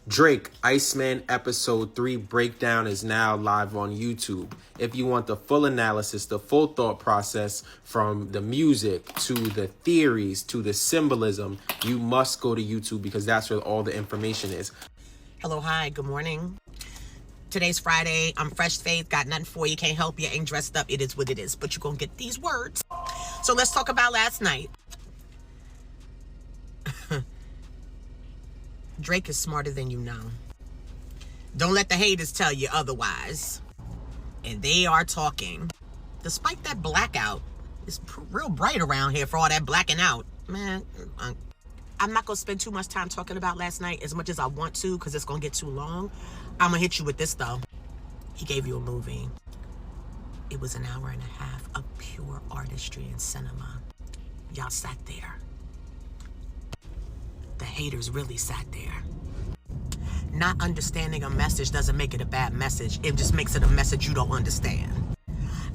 Drake, Iceman Episode 3 breakdown is now live on YouTube. If you want the full analysis, the full thought process from the music to the theories to the symbolism, you must go to YouTube because that's where all the information is. Hello, hi, good morning. Today's Friday. I'm fresh faced, got nothing for you, can't help you, ain't dressed up. It is what it is, but you're gonna get these words. So let's talk about last night. Drake is smarter than you know. Don't let the haters tell you otherwise. And they are talking. Despite that blackout, it's real bright around here for all that blacking out. Man, I'm not going to spend too much time talking about last night as much as I want to because it's going to get too long. I'm going to hit you with this, though. He gave you a movie. It was an hour and a half of pure artistry and cinema. Y'all sat there. The haters really sat there. Not understanding a message doesn't make it a bad message. It just makes it a message you don't understand.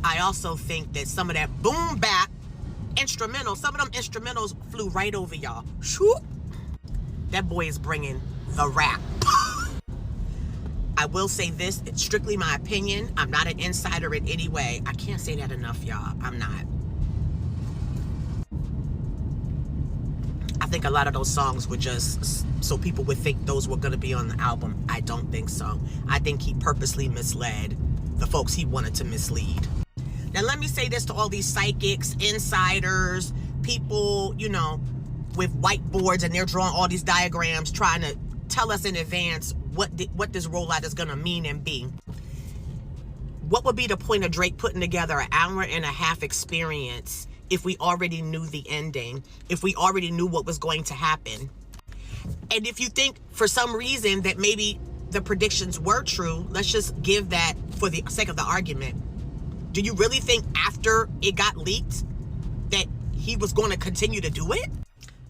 I also think that some of that boom bap instrumental, some of them instrumentals flew right over y'all. Shoop. That boy is bringing the rap. I will say this, it's strictly my opinion. I'm not an insider in any way. I can't say that enough, y'all. I'm not. I think a lot of those songs were just so people would think those were going to be on the album. I don't think so. I think he purposely misled the folks he wanted to mislead. Now, let me say this to all these psychics, insiders, people, you know, with whiteboards and they're drawing all these diagrams trying to tell us in advance what this rollout is going to mean and be. What would be the point of Drake putting together an hour and a half experience if we already knew the ending, if we already knew what was going to happen? And if you think for some reason that maybe the predictions were true, let's just give that for the sake of the argument. Do you really think after it got leaked that he was going to continue to do it?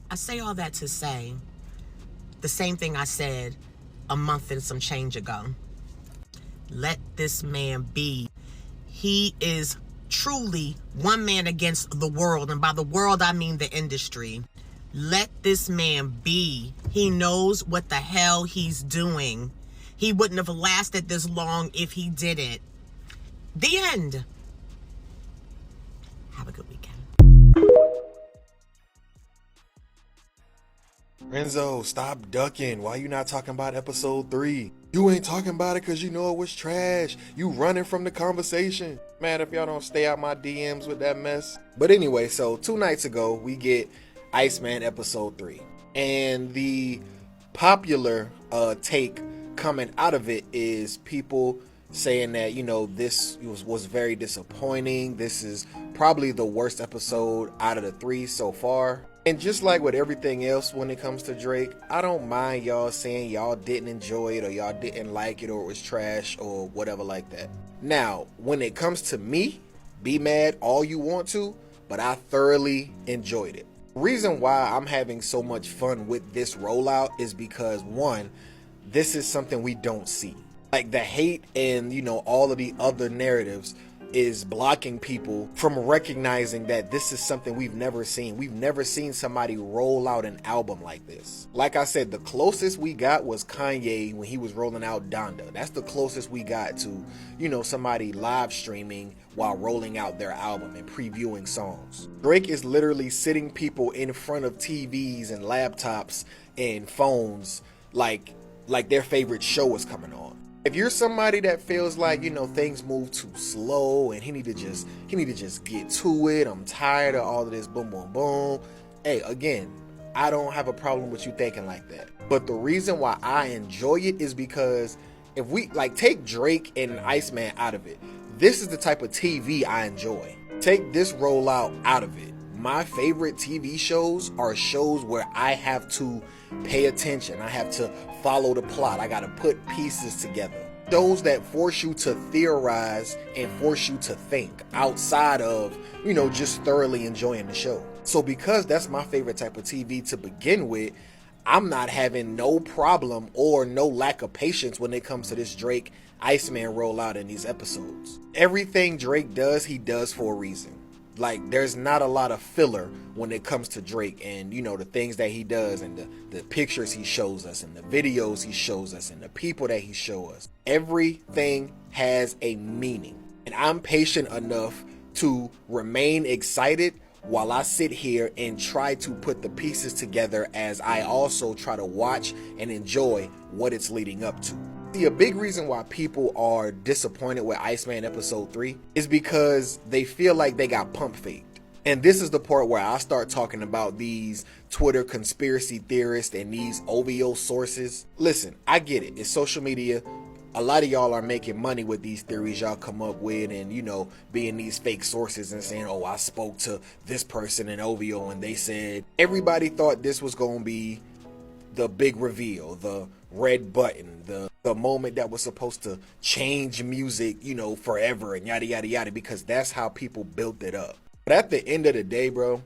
I say all that to say the same thing I said a month and some change ago. Let this man be. He is truly one man against the world, and by the world I mean the industry. Let this man be. He knows what the hell he's doing. He wouldn't have lasted this long if he didn't. The end. Have a good weekend. Renzo, stop ducking. Why you not talking about episode 3? You ain't talking about it because you know it was trash. You running from the conversation. Man, if y'all don't stay out my DMs with that mess. But anyway, so 2 nights ago, we get Iceman episode 3. And the popular take coming out of it is people saying that, you know, this was very disappointing. This is probably the worst episode out of the 3 so far. And just like with everything else when it comes to Drake, I don't mind y'all saying y'all didn't enjoy it or y'all didn't like it or it was trash or whatever like that. Now, when it comes to me, be mad all you want to, but I thoroughly enjoyed it. Reason why I'm having so much fun with this rollout is because, one, this is something we don't see. Like the hate and, you know, all of the other narratives is blocking people from recognizing that this is something we've never seen. We've never seen somebody roll out an album like this. Like I said, the closest we got was Kanye when he was rolling out Donda. That's the closest we got to, you know, somebody live streaming while rolling out their album and previewing songs. Drake is literally sitting people in front of TVs and laptops and phones like their favorite show is coming on. If you're somebody that feels like, you know, things move too slow and he need to just get to it, I'm tired of all of this boom, boom, boom. Hey, again, I don't have a problem with you thinking like that. But the reason why I enjoy it is because if we take Drake and Iceman out of it, this is the type of TV I enjoy. Take this rollout out of it. My favorite TV shows are shows where I have to pay attention. I have to follow the plot. I got to put pieces together. Shows that force you to theorize and force you to think outside of, you know, just thoroughly enjoying the show. So because that's my favorite type of TV to begin with, I'm not having no problem or no lack of patience when it comes to this Drake Iceman rollout in these episodes. Everything Drake does, he does for a reason. Like, there's not a lot of filler when it comes to Drake and, you know, the things that he does and the pictures he shows us and the videos he shows us and the people that he shows us. Everything has a meaning. And I'm patient enough to remain excited while I sit here and try to put the pieces together as I also try to watch and enjoy what it's leading up to. See, a big reason why people are disappointed with ICEMAN episode 3 is because they feel like they got pump faked. And this is the part where I start talking about these Twitter conspiracy theorists and these OVO sources. Listen, I get it. It's social media. A lot of y'all are making money with these theories y'all come up with and, you know, being these fake sources and saying, oh, I spoke to this person in OVO and they said everybody thought this was going to be the big reveal, the red button, the moment that was supposed to change music, you know, forever and yada, yada, yada, because that's how people built it up. But at the end of the day, bro,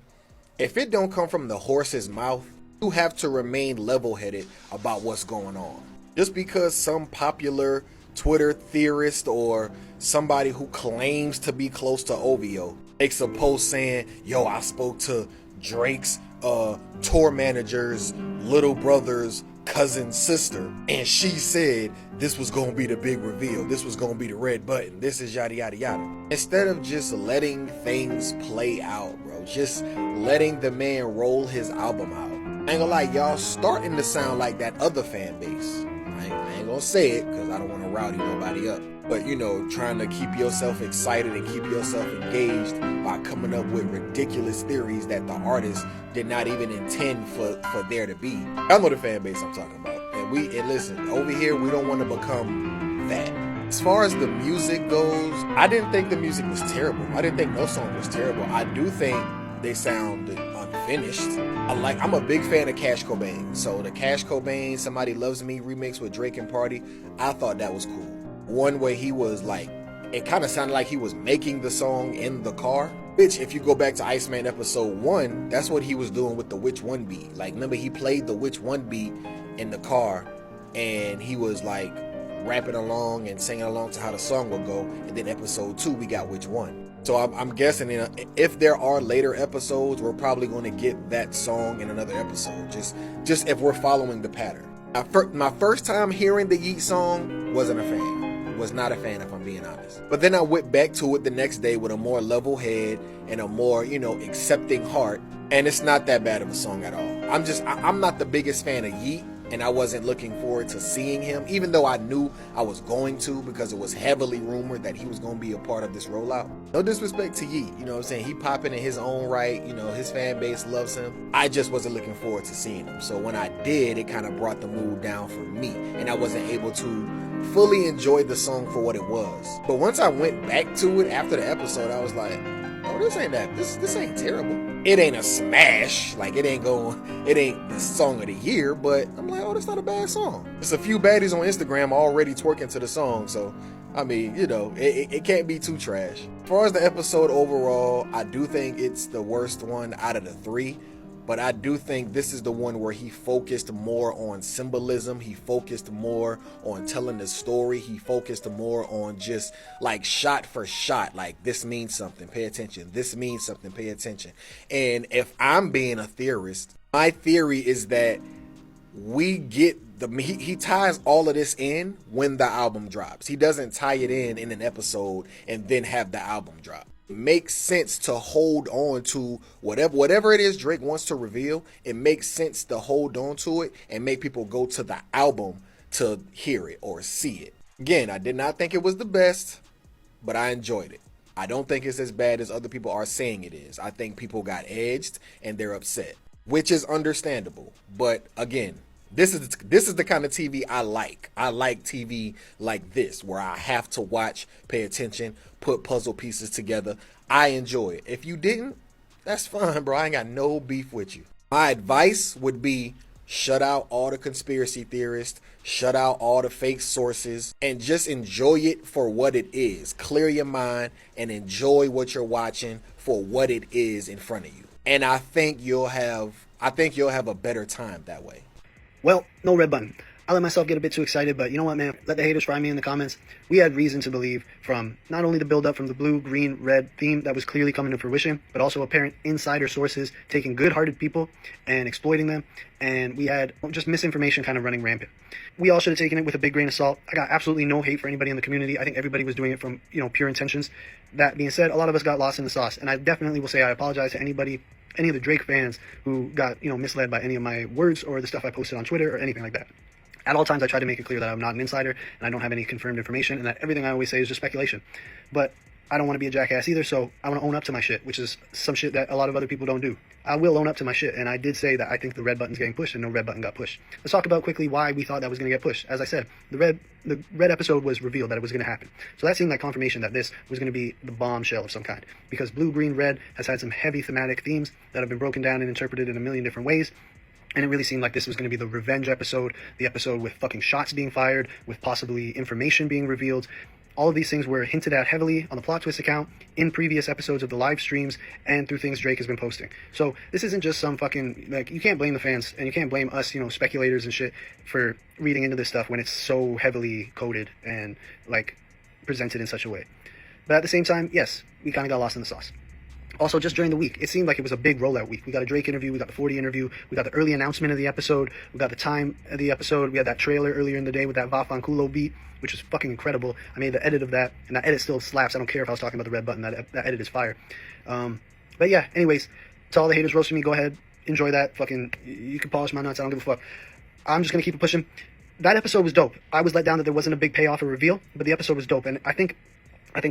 if it don't come from the horse's mouth, you have to remain level-headed about what's going on. Just because some popular Twitter theorist or somebody who claims to be close to OVO makes a post saying, yo, I spoke to Drake's tour manager's little brother's cousin's sister, and she said this was gonna be the big reveal, this was gonna be the red button, this is yada yada yada. Instead of just letting things play out, bro, just letting the man roll his album out. I ain't gonna lie, y'all starting to sound like that other fan base. I ain't gonna say it because I don't want to rowdy nobody up, but you know, trying to keep yourself excited and keep yourself engaged by coming up with ridiculous theories that the artist did not even intend for there to be. I know the fan base I'm talking about, and listen, over here we don't want to become that. As far as the music goes, I didn't think the music was terrible. I didn't think no song was terrible. I do think they sounded unfinished. I'm a big fan of Cash Cobain. So the Cash Cobain Somebody Loves Me remix with Drake and Party, I thought that was cool. One way he was like, it kind of sounded like he was making the song in the car. Which, if you go back to ICEMAN episode 1, that's what he was doing with the Which One beat. Like, remember he played the Which One beat in the car and he was like rapping along and singing along to how the song would go. And then episode 2, we got Which One. So I'm guessing if there are later episodes, we're probably going to get that song in another episode. Just if we're following the pattern. My first time hearing the Yeet song, wasn't a fan. Was not a fan, if I'm being honest. But then I went back to it the next day with a more level head and a more, you know, accepting heart. And it's not that bad of a song at all. I'm not the biggest fan of Yeet. And I wasn't looking forward to seeing him, even though I knew I was going to, because it was heavily rumored that he was going to be a part of this rollout. No disrespect to Yeet, you know what I'm saying? He popping in his own right, you know, his fan base loves him. I just wasn't looking forward to seeing him. So when I did, it kind of brought the mood down for me, and I wasn't able to fully enjoy the song for what it was. But once I went back to it after the episode, I was like, oh, this ain't terrible. It ain't a smash, like it ain't the song of the year, but I'm like, oh, that's not a bad song. There's a few baddies on Instagram already twerking to the song, so I mean, you know, it can't be too trash. As far as the episode overall, I do think it's the worst one out of the 3. But I do think this is the one where he focused more on symbolism. He focused more on telling the story. He focused more on just like shot for shot. Like, this means something, pay attention. This means something, pay attention. And if I'm being a theorist, my theory is that we get he ties all of this in when the album drops. He doesn't tie it in an episode and then have the album drop. Makes sense to hold on to whatever it is Drake wants to reveal. It makes sense to hold on to it and make people go to the album to hear it or see it. Again, I did not think it was the best, but I enjoyed it. I don't think it's as bad as other people are saying it is. I think people got edged and they're upset, which is understandable. But again, this is the kind of TV I like. I like TV like this, where I have to watch, pay attention, put puzzle pieces together. I enjoy it. If you didn't, that's fine, bro. I ain't got no beef with you. My advice would be shut out all the conspiracy theorists, shut out all the fake sources, and just enjoy it for what it is. Clear your mind and enjoy what you're watching for what it is in front of you. And I think you'll have a better time that way. Well, no red button. I let myself get a bit too excited, but you know what, man? Let the haters fry me in the comments. We had reason to believe from not only the build-up from the blue, green, red theme that was clearly coming to fruition, but also apparent insider sources taking good-hearted people and exploiting them, and we had just misinformation kind of running rampant. We all should have taken it with a big grain of salt. I got absolutely no hate for anybody in the community. I think everybody was doing it from, pure intentions. That being said, a lot of us got lost in the sauce, and I definitely will say I apologize to anybody, any of the Drake fans who got, misled by any of my words or the stuff I posted on Twitter or anything like that. At all times, I try to make it clear that I'm not an insider and I don't have any confirmed information, and that everything I always say is just speculation. But I don't want to be a jackass either, so I want to own up to my shit, which is some shit that a lot of other people don't do. I will own up to my shit, and I did say that I think the red button's getting pushed, and no red button got pushed. Let's talk about quickly why we thought that was going to get pushed. As I said, the red episode was revealed that it was going to happen. So that seemed like confirmation that this was going to be the bombshell of some kind. Because blue, green, red has had some heavy thematic themes that have been broken down and interpreted in a million different ways. And it really seemed like this was going to be the revenge episode, the episode with fucking shots being fired, with possibly information being revealed. All of these things were hinted at heavily on the Plot Twist account, in previous episodes of the live streams, and through things Drake has been posting. So this isn't just some fucking, you can't blame the fans, and you can't blame us, speculators and shit, for reading into this stuff when it's so heavily coded and, presented in such a way. But at the same time, yes, we kind of got lost in the sauce. Also, just during the week, it seemed like it was a big rollout week. We got a Drake interview, we got the 40 interview, we got the early announcement of the episode, we got the time of the episode, we had that trailer earlier in the day with that Va Fanculo beat, which was fucking incredible. I made the edit of that, and that edit still slaps. I don't care if I was talking about the red button, that edit is fire. But yeah, anyways, to all the haters roasting me, go ahead, enjoy that. Fucking, you can polish my nuts, I don't give a fuck. I'm just gonna keep it pushing. That episode was dope. I was let down that there wasn't a big payoff or reveal, but the episode was dope, and I think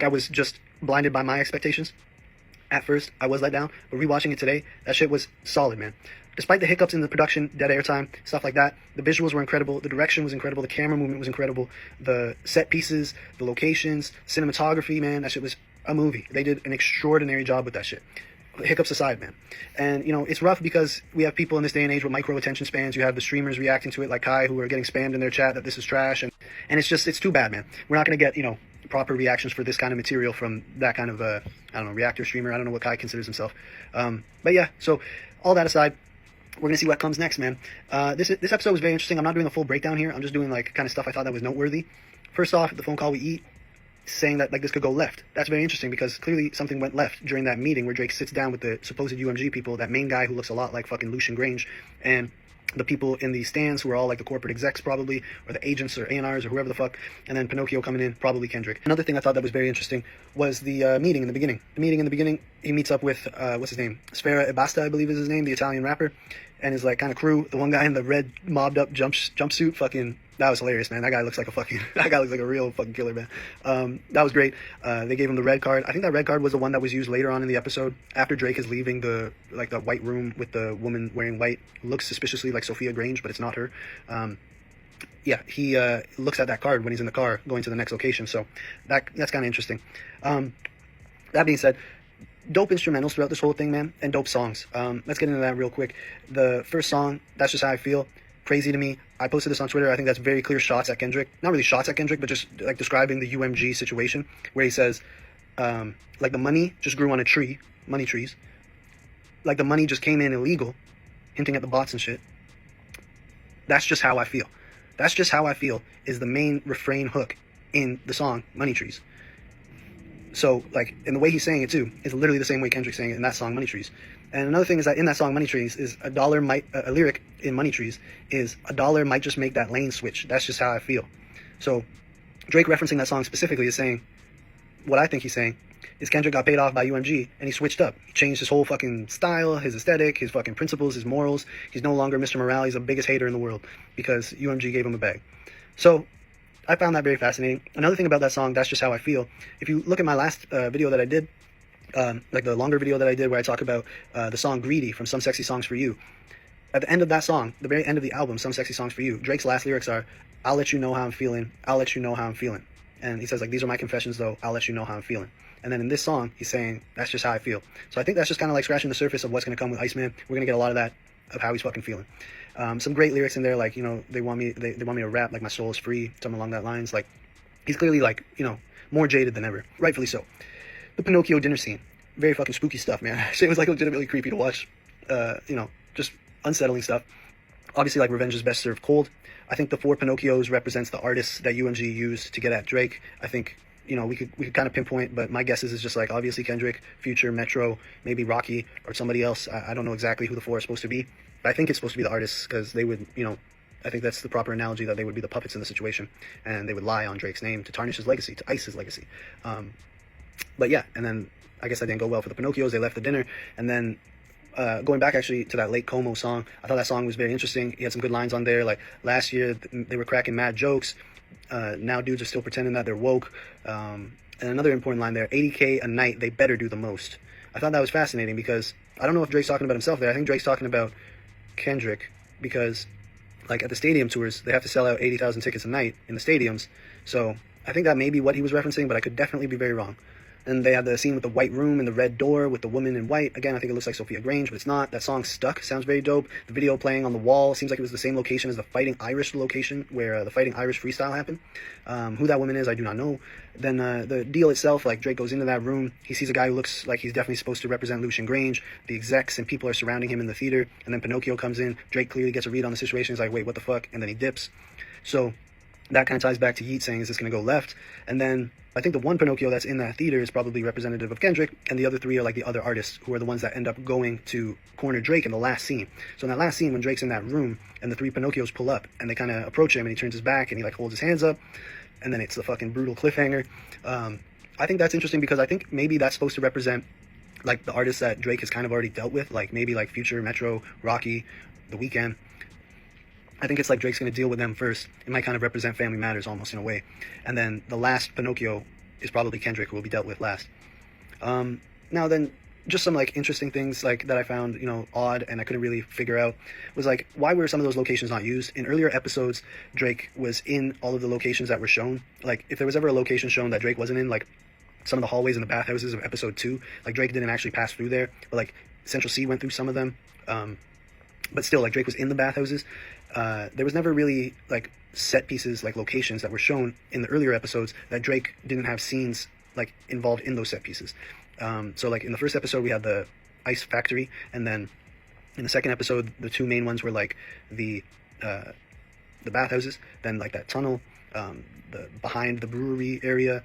I was just blinded by my expectations. At first, I was let down, but rewatching it today, that shit was solid, man. Despite the hiccups in the production, dead air time, stuff like that, the visuals were incredible, the direction was incredible, the camera movement was incredible, the set pieces, the locations, cinematography, man, that shit was a movie. They did an extraordinary job with that shit. Hiccups aside, man. And, it's rough because we have people in this day and age with micro attention spans. You have the streamers reacting to it like Kai, who are getting spammed in their chat that this is trash, and it's too bad, man. We're not going to get, proper reactions for this kind of material from that kind of, reactor streamer. I don't know what Kai considers himself. But yeah, so all that aside, we're gonna see what comes next, man. This episode was very interesting. I'm not doing a full breakdown here. I'm just doing kind of stuff I thought that was noteworthy. First off, the phone call we eat, saying that this could go left. That's very interesting because clearly something went left during that meeting where Drake sits down with the supposed UMG people, that main guy who looks a lot like fucking Lucian Grange, and the people in the stands who are all like the corporate execs probably, or the agents or A&Rs or whoever the fuck, and then Pinocchio coming in, probably Kendrick. Another thing I thought that was very interesting was the meeting in the beginning. The meeting in the beginning, he meets up with, what's his name? Sfera Ebbasta, I believe is his name, the Italian rapper, and his kind of crew. The one guy in the red mobbed up jumpsuit, fucking, that was hilarious, man. That guy looks like a real fucking killer, man. That was great. They gave him the red card. I think that red card was the one that was used later on in the episode after Drake is leaving the white room with the woman wearing white. Looks suspiciously like Sophia Grange, but it's not her. Yeah, he looks at that card when he's in the car going to the next location. So that's kind of interesting. That being said, dope instrumentals throughout this whole thing, man, and dope songs. Let's get into that real quick. The first song, That's Just How I Feel, crazy to me. I posted this on Twitter. I think that's very clear shots at Kendrick. Not really shots at Kendrick, but just describing the UMG situation where he says, the money just grew on a tree, money trees. Like the money just came in illegal, hinting at the bots and shit. That's just how I feel. That's just how I feel is the main refrain hook in the song Money Trees. So, and the way he's saying it too is literally the same way Kendrick's saying it in that song Money Trees. And another thing is that in that song Money Trees is a lyric in Money Trees is a dollar might just make that lane switch. That's just how I feel. So Drake referencing that song specifically is saying, what I think he's saying is Kendrick got paid off by UMG and he switched up. He changed his whole fucking style, his aesthetic, his fucking principles, his morals. He's no longer Mr. Morale. He's the biggest hater in the world because UMG gave him a bag. So I found that very fascinating. Another thing about that song, That's Just How I Feel, if you look at my last video that I did, the longer video that I did where I talk about the song Greedy from Some Sexy Songs For You, at the end of that song, the very end of the album, Some Sexy Songs For You, Drake's last lyrics are, I'll let you know how I'm feeling, I'll let you know how I'm feeling. And he says, these are my confessions though, I'll let you know how I'm feeling. And then in this song, he's saying, that's just how I feel. So I think that's just kind of scratching the surface of what's going to come with ICEMAN. We're going to get a lot of that, of how he's fucking feeling. Some great lyrics in there, they want me to rap like my soul is free, something along that lines. He's clearly more jaded than ever, rightfully so. The Pinocchio dinner scene, very fucking spooky stuff, man. Shit was legitimately creepy to watch. Just unsettling stuff. Obviously, revenge is best served cold. I think the 4 Pinocchios represents the artists that UMG used to get at Drake. I think, we could kind of pinpoint, but my guess is just like obviously Kendrick, Future, Metro, maybe Rocky, or somebody else. I don't know exactly who the 4 is supposed to be, but I think it's supposed to be the artists, because they would, I think that's the proper analogy, that they would be the puppets in the situation, and they would lie on Drake's name to tarnish his legacy, to ice his legacy. But yeah, and then I guess that didn't go well for the Pinocchios. They left the dinner, and then going back actually to that Lake Como song, I thought that song was very interesting. He had some good lines on there. Like last year, they were cracking mad jokes. Now dudes are still pretending that they're woke. And another important line there, 80K a night, they better do the most. I thought that was fascinating, because I don't know if Drake's talking about himself there. I think Drake's talking about Kendrick, because like at the stadium tours, they have to sell out 80,000 tickets a night in the stadiums. So I think that may be what he was referencing, but I could definitely be very wrong. And they had the scene with the white room and the red door with the woman in white. Again, I think it looks like Sophia Grange, but it's not. That song Stuck sounds very dope. The video playing on the wall seems like it was the same location as the Fighting Irish location, where the Fighting Irish freestyle happened. Who that woman is, I do not know. Then the deal itself, like Drake goes into that room. He sees a guy who looks like he's definitely supposed to represent Lucian Grange. The execs and people are surrounding him in the theater. And then Pinocchio comes in. Drake clearly gets a read on the situation. He's like, wait, what the fuck? And then he dips. So that kind of ties back to Yeet saying, is this going to go left? And then I think the one Pinocchio that's in that theater is probably representative of Kendrick, and the other 3 are like the other artists, who are the ones that end up going to corner Drake in the last scene. So in that last scene, when Drake's in that room, and the 3 Pinocchios pull up, and they kind of approach him, and he turns his back, and he like holds his hands up, and then it's the fucking brutal cliffhanger. I think that's interesting, because I think maybe that's supposed to represent like the artists that Drake has kind of already dealt with, like maybe like Future, Metro, Rocky, The Weeknd. I think it's like Drake's going to deal with them first. It might kind of represent Family Matters almost in a way. And then the last Pinocchio is probably Kendrick, who will be dealt with last. Now then, just some like interesting things like that I found, odd, and I couldn't really figure out, was like, why were some of those locations not used? In earlier episodes, Drake was in all of the locations that were shown. Like if there was ever a location shown that Drake wasn't in, like some of the hallways and the bathhouses of episode 2, like Drake didn't actually pass through there, but like Central C went through some of them. But still, like Drake was in the bathhouses. There was never really like set pieces, like locations that were shown in the earlier episodes that Drake didn't have scenes like involved in those set pieces. So like in the first episode we had the ice factory, and then in the second episode the 2 main ones were like the bathhouses, then like that tunnel, the behind the brewery area,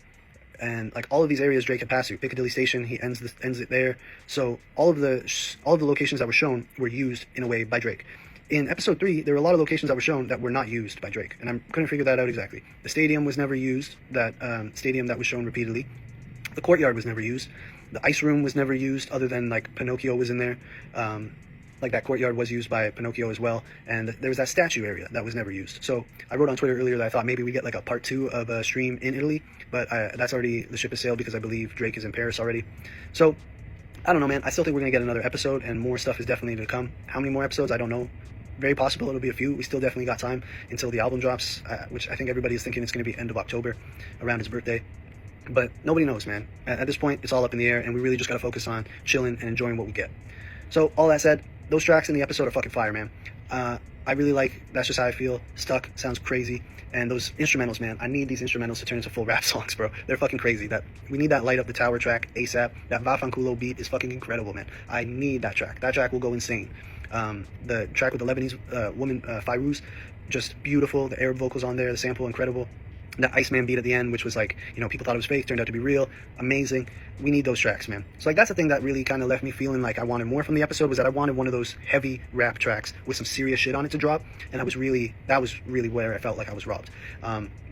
and like all of these areas Drake had passed through. Piccadilly Station, he ends it there. So all of the locations that were shown were used in a way by Drake. In episode 3, there were a lot of locations that were shown that were not used by Drake, and I couldn't figure that out exactly. The stadium was never used, that stadium that was shown repeatedly. The courtyard was never used. The ice room was never used, other than like Pinocchio was in there. Like that courtyard was used by Pinocchio as well, and there was that statue area that was never used. So I wrote on Twitter earlier that I thought maybe we get like a part 2 of a stream in Italy, but that's already, the ship has sailed, because I believe Drake is in Paris already. So I don't know, man. I still think we're gonna get another episode, and more stuff is definitely to come. How many more episodes? I don't know. Very possible it'll be a few. We still definitely got time until the album drops, which I think everybody is thinking it's going to be end of October, around his birthday. But nobody knows, man. At this point, it's all up in the air, and we really just got to focus on chilling and enjoying what we get. So all that said, those tracks in the episode are fucking fire, man. I really like That's Just How I Feel. Stuck sounds crazy. And those instrumentals, man, I need these instrumentals to turn into full rap songs, bro. They're fucking crazy. We need that Light Up the Tower track ASAP. That Vafanculo beat is fucking incredible, man. I need that track. That track will go insane. The track with the Lebanese woman, Fairuz, just beautiful. The Arab vocals on there, the sample, incredible. The ICEMAN beat at the end, which was like, people thought it was fake, turned out to be real. Amazing. We need those tracks, man. So like that's the thing that really kind of left me feeling like I wanted more from the episode, was that I wanted one of those heavy rap tracks with some serious shit on it to drop, and that was really where I felt like I was robbed.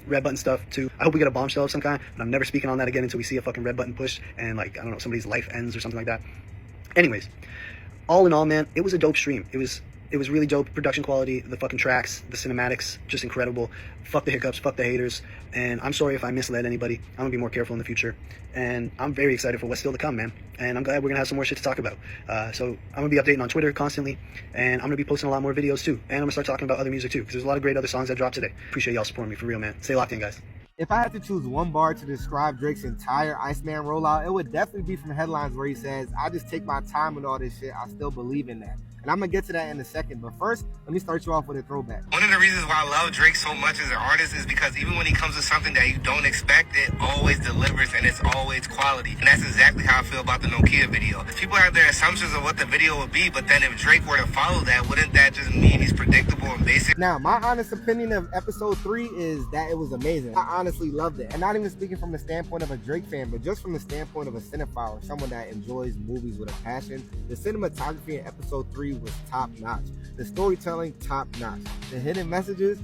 Red button stuff too. I hope we get a bombshell of some kind, but I'm never speaking on that again until we see a fucking red button push and like, I don't know, somebody's life ends or something like that. Anyways, all in all, man, it was a dope stream. It was really dope. Production quality, the fucking tracks, the cinematics, just incredible. Fuck the hiccups, fuck the haters. And I'm sorry if I misled anybody. I'm gonna be more careful in the future. And I'm very excited for what's still to come, man. And I'm glad we're gonna have some more shit to talk about. So I'm gonna be updating on Twitter constantly, and I'm gonna be posting a lot more videos too. And I'm gonna start talking about other music too, because there's a lot of great other songs that dropped today. Appreciate y'all supporting me, for real, man. Stay locked in, guys. If I had to choose one bar to describe Drake's entire ICEMAN rollout, it would definitely be from Headlines, where he says, "I just take my time with all this shit. I still believe in that." And I'm gonna get to that in a second, but first, let me start you off with a throwback. One of the reasons why I love Drake so much as an artist is because even when he comes with something that you don't expect, it always delivers and it's always quality. And that's exactly how I feel about the Nokia video. People have their assumptions of what the video would be, but then if Drake were to follow that, wouldn't that just mean he's predictable and basic? Now, my honest opinion of episode 3 is that it was amazing. I honestly loved it. And not even speaking from the standpoint of a Drake fan, but just from the standpoint of a cinephile or someone that enjoys movies with a passion. The cinematography in episode 3 was top notch. The storytelling, top notch. The hidden messages,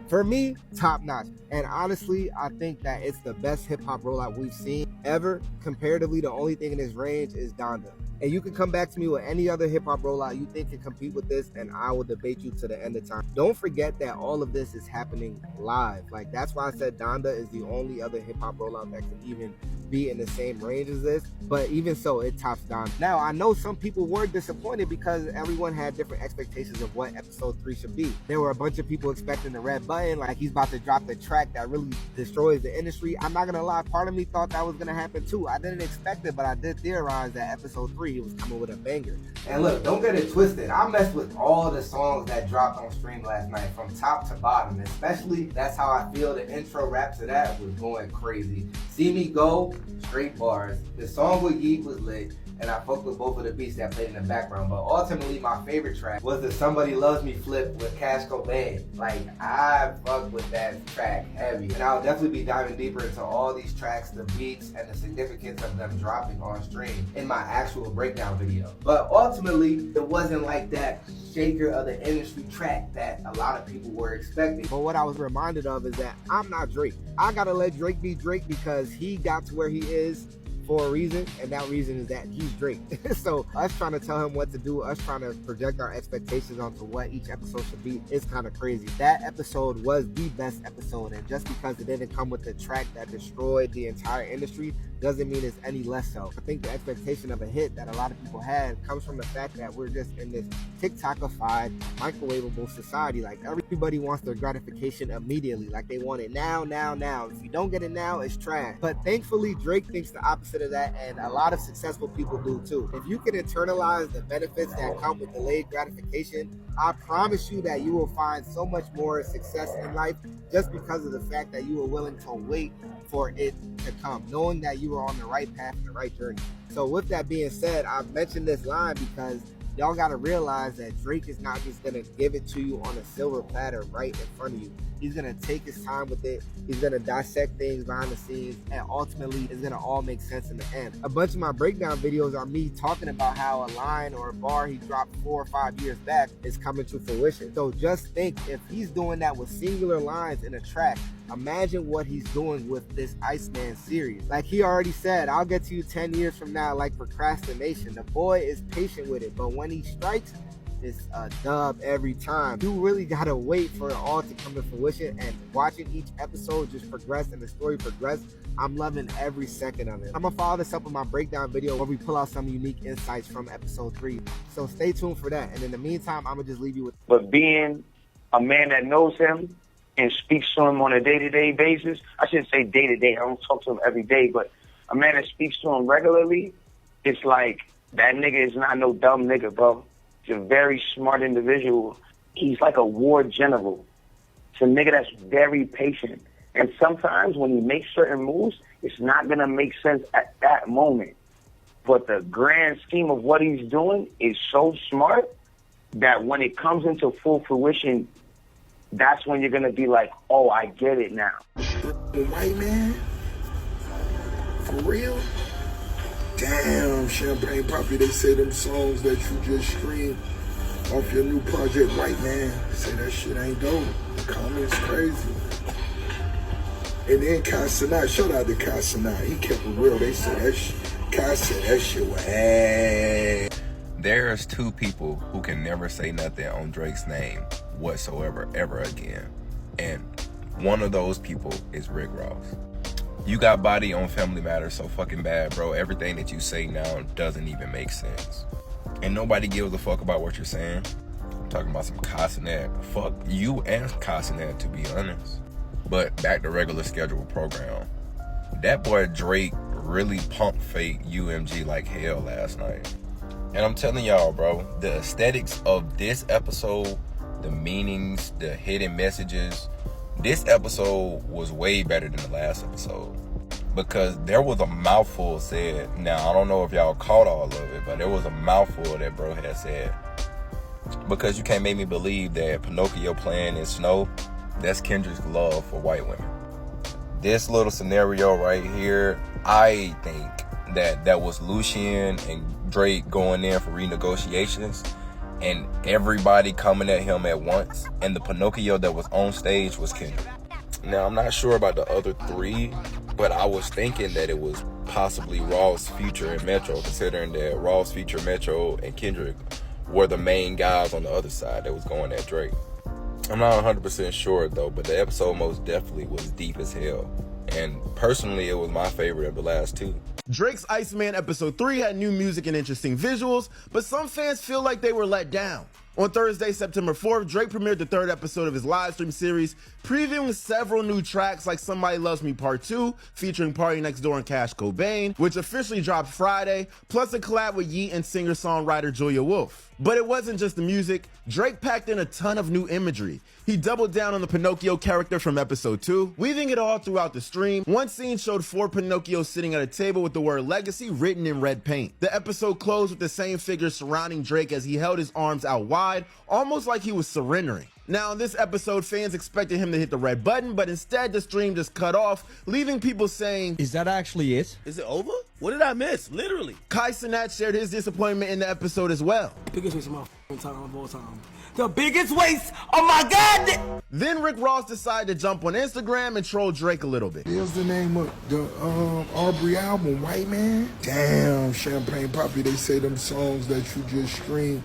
for me, top notch. And honestly, I think that it's the best hip hop rollout we've seen ever. Comparatively, the only thing in this range is Donda. And you can come back to me with any other hip hop rollout you think can compete with this, and I will debate you to the end of time. Don't forget that all of this is happening live. Like, that's why I said Donda is the only other hip hop rollout that can even be in the same range as this. But even so, it tops Donda. Now, I know some people were disappointed because everyone had different expectations of what episode 3 should be. There were a bunch of people expecting the red button, like he's about to drop the track that really destroys the industry. I'm not gonna lie, part of me thought that was gonna happen too. I didn't expect it, but I did theorize that episode 3 he was coming with a banger. And look, don't get it twisted. I messed with all the songs that dropped on stream last night from top to bottom. Especially, that's how I feel. The intro rap to that was going crazy. See Me Go, straight bars. The song with Yeet was lit, and I fucked with both of the beats that played in the background. But ultimately, my favorite track was the Somebody Loves Me flip with Cash Cobain. Like, I fucked with that track heavy. And I'll definitely be diving deeper into all these tracks, the beats, and the significance of them dropping on stream in my actual breakdown video. But ultimately, it wasn't like that shaker of the industry track that a lot of people were expecting. But what I was reminded of is that I'm not Drake. I gotta let Drake be Drake because he got to where he is for a reason, and that reason is that he's Drake. So us trying to tell him what to do, us trying to project our expectations onto what each episode should be, is kind of crazy. That episode was the best episode, and just because it didn't come with the track that destroyed the entire industry doesn't mean it's any less so. I think the expectation of a hit that a lot of people had comes from the fact that we're just in this TikTokified, microwavable society. Like, everybody wants their gratification immediately. Like, they want it now, now, now. If you don't get it now, it's trash. But thankfully, Drake thinks the opposite of that, and a lot of successful people do too. If you can internalize the benefits that come with delayed gratification, I promise you that you will find so much more success in life just because of the fact that you were willing to wait for it to come, knowing that you were on the right path and the right journey. So with that being said, I've mentioned this line because y'all gotta realize that Drake is not just gonna give it to you on a silver platter right in front of you. He's gonna take his time with it. He's gonna dissect things behind the scenes, and ultimately it's gonna all make sense in the end. A bunch of my breakdown videos are me talking about how a line or a bar he dropped 4 or 5 years back is coming to fruition. So just think, if he's doing that with singular lines in a track, imagine what he's doing with this ICEMAN series. Like he already said, I'll get to you 10 years from now like procrastination. The boy is patient with it, but when he strikes, it's a dub every time. You really gotta wait for it all to come to fruition, and watching each episode just progress and the story progress, I'm loving every second of it. I'm gonna follow this up with my breakdown video where we pull out some unique insights from episode 3. So stay tuned for that. And in the meantime, I'm gonna just leave you with... But being a man that knows him and speaks to him on a day-to-day basis, I shouldn't say day-to-day, I don't talk to him every day, but a man that speaks to him regularly, it's like, that nigga is not no dumb nigga, bro. He's a very smart individual. He's like a war general. It's a nigga that's very patient. And sometimes when he makes certain moves, it's not going to make sense at that moment. But the grand scheme of what he's doing is so smart that when it comes into full fruition, that's when you're going to be like, oh, I get it now. White man? For real? Damn, Champagne Poppy, they say them songs that you just streamed off your new project, White Man, say that shit ain't dope. The comments crazy. And then Kai Cenat, shout out to Kai Cenat, he kept it real. They said that shit, Kai said that shit was ass. There's 2 people who can never say nothing on Drake's name whatsoever, ever again. And one of those people is Rick Ross. You got body on Family Matters so fucking bad, bro. Everything that you say now doesn't even make sense. And nobody gives a fuck about what you're saying. I'm talking about some Kai Cenat. Fuck you and Kai Cenat, to be honest. But back to regular scheduled program. That boy Drake really pump fake UMG like hell last night. And I'm telling y'all, bro, the aesthetics of this episode, the meanings, the hidden messages, this episode was way better than the last episode. Because there was a mouthful said. Now, I don't know if y'all caught all of it, but there was a mouthful that bro had said. Because you can't make me believe that Pinocchio playing in snow, that's Kendrick's love for white women. This little scenario right here, I think that was Lucien and Drake going in for renegotiations and everybody coming at him at once, and the Pinocchio that was on stage was Kendrick. Now, I'm not sure about the other three, but I was thinking that it was possibly Ross, Future, and Metro, considering that Ross, Future, Metro, and Kendrick were the main guys on the other side that was going at Drake. I'm not 100% sure though, but the episode most definitely was deep as hell. And personally, it was my favorite of the last two. Drake's Iceman episode 3 had new music and interesting visuals, but some fans feel like they were let down. On Thursday, September 4th, Drake premiered the 3rd episode of his live stream series, previewing several new tracks like Somebody Loves Me Part 2, featuring Party Next Door and Cash Cobain, which officially dropped Friday, plus a collab with Yeat and singer-songwriter Julia Wolf. But it wasn't just the music. Drake packed in a ton of new imagery. He doubled down on the Pinocchio character from episode 2, weaving it all throughout the stream. One scene showed 4 Pinocchios sitting at a table with the word legacy written in red paint. The episode closed with the same figure surrounding Drake as he held his arms out wide, almost like he was surrendering. Now, in this episode, fans expected him to hit the red button, but instead the stream just cut off, leaving people saying, "Is that actually it? Is it over? What did I miss? Literally." Kai Cenat shared his disappointment in the episode as well. Biggest waste of my time of all time. The biggest waste of my god. Then Rick Ross decided to jump on Instagram and troll Drake a little bit. Here's the name of the Aubrey album, White Man. Damn, Champagne Poppy, they say them songs that you just streamed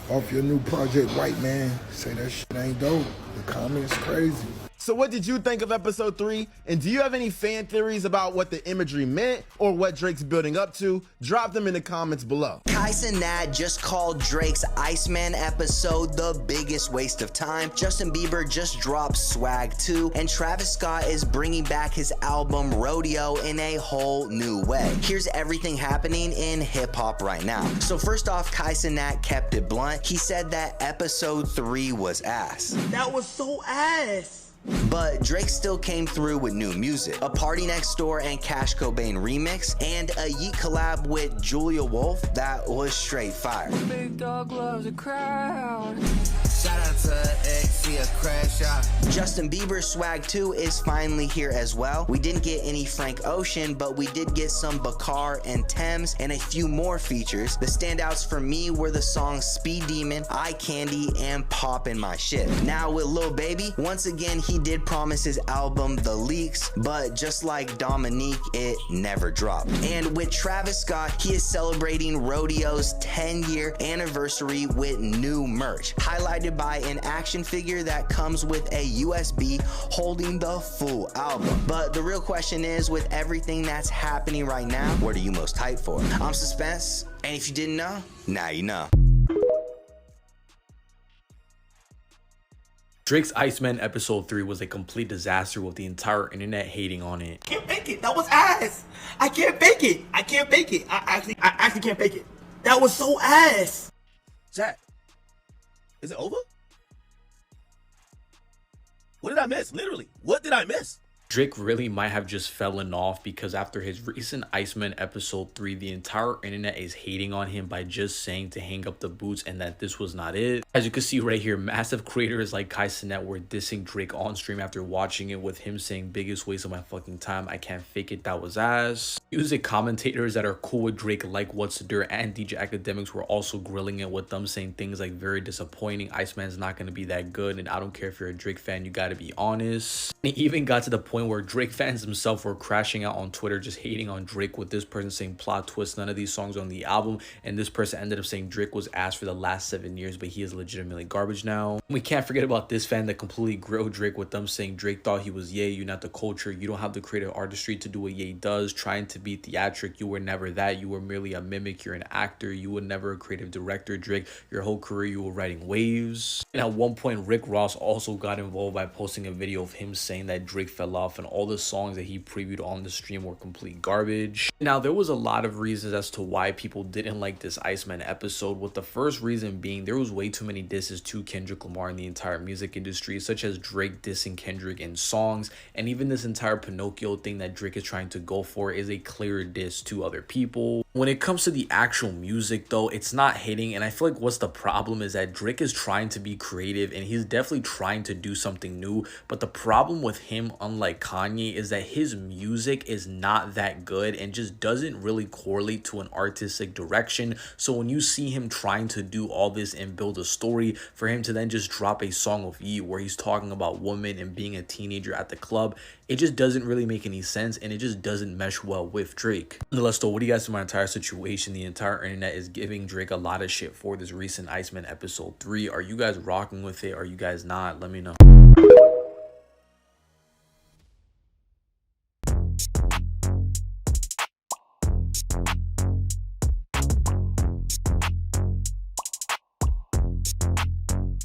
off your new project, White Man. Say that shit ain't dope. The comments crazy. So what did you think of episode 3? And do you have any fan theories about what the imagery meant or what Drake's building up to? Drop them in the comments below. Kai Cenat just called Drake's Iceman episode the biggest waste of time. Justin Bieber just dropped Swag 2, and Travis Scott is bringing back his album Rodeo in a whole new way. Here's everything happening in hip hop right now. So first off, Kai Cenat kept it blunt. He said that episode 3 was ass. That was so ass. But Drake still came through with new music, a Party Next Door and Cash Cobain remix, and a Yeat collab with Julia Wolf that was straight fire. Big dog loves a crowd. Shout out to XC, a crash out. Justin Bieber's Swag 2 is finally here as well. We didn't get any Frank Ocean, but we did get some Bakar and Thames and a few more features. The standouts for me were the songs Speed Demon, Eye Candy, and Poppin' My Shit. Now with Lil Baby, once again he did promise his album The Leaks, but just like Dominique, it never dropped. And with Travis Scott, he is celebrating Rodeo's 10-year anniversary with new merch, highlighted by an action figure that comes with a USB holding the full album. But the real question is, with everything that's happening right now, what are you most hyped for? I'm Suspense, and if you didn't know, now you know. Drake's Iceman episode 3 was a complete disaster with the entire internet hating on it. Can't fake it. That was ass. I can't fake it. I can't fake it. I actually can't fake it. That was so ass. Jack, is it over? What did I miss? Literally, what did I miss? Drake really might have just fallen off because after his recent Iceman episode 3, the entire internet is hating on him by just saying to hang up the boots and that this was not it. As you can see right here, massive creators like Kai Cenat were dissing Drake on stream after watching it, with him saying biggest waste of my fucking time, I can't fake it, that was ass. Music commentators that are cool with Drake like What's the Dirt and DJ Academics were also grilling it, with them saying things like very disappointing, Iceman's not going to be that good, and I don't care if you're a Drake fan, you got to be honest. And it even got to the point point where Drake fans themselves were crashing out on Twitter, just hating on Drake, with this person saying plot twist, none of these songs on the album, and this person ended up saying Drake was ass for the last 7 years, but he is legitimately garbage now. We can't forget about this fan that completely grilled Drake with them saying Drake thought he was Ye, you not the culture, you don't have the creative artistry to do what Ye does, trying to be theatric, you were never that, you were merely a mimic, you're an actor, you were never a creative director, Drake, your whole career you were writing waves. And at one point Rick Ross also got involved by posting a video of him saying that Drake fell off and all the songs that he previewed on the stream were complete garbage. Now there was a lot of reasons as to why people didn't like this ICEMAN episode, with the first reason being there was way too many disses to Kendrick Lamar in the entire music industry, such as Drake dissing Kendrick in songs, and even this entire Pinocchio thing that Drake is trying to go for is a clear diss to other people. When it comes to the actual music though, it's not hitting, and I feel like what's the problem is that Drake is trying to be creative and he's definitely trying to do something new, but the problem with him, unlike Kanye, is that his music is not that good and just doesn't really correlate to an artistic direction. So when you see him trying to do all this and build a story, for him to then just drop a song of Ye where he's talking about women and being a teenager at the club, it just doesn't really make any sense and it just doesn't mesh well with Drake. Nonetheless though, what do you guys think of my entire situation? The entire internet is giving Drake a lot of shit for this recent ICEMAN episode 3. Are you guys rocking with it? Are you guys not? Let me know.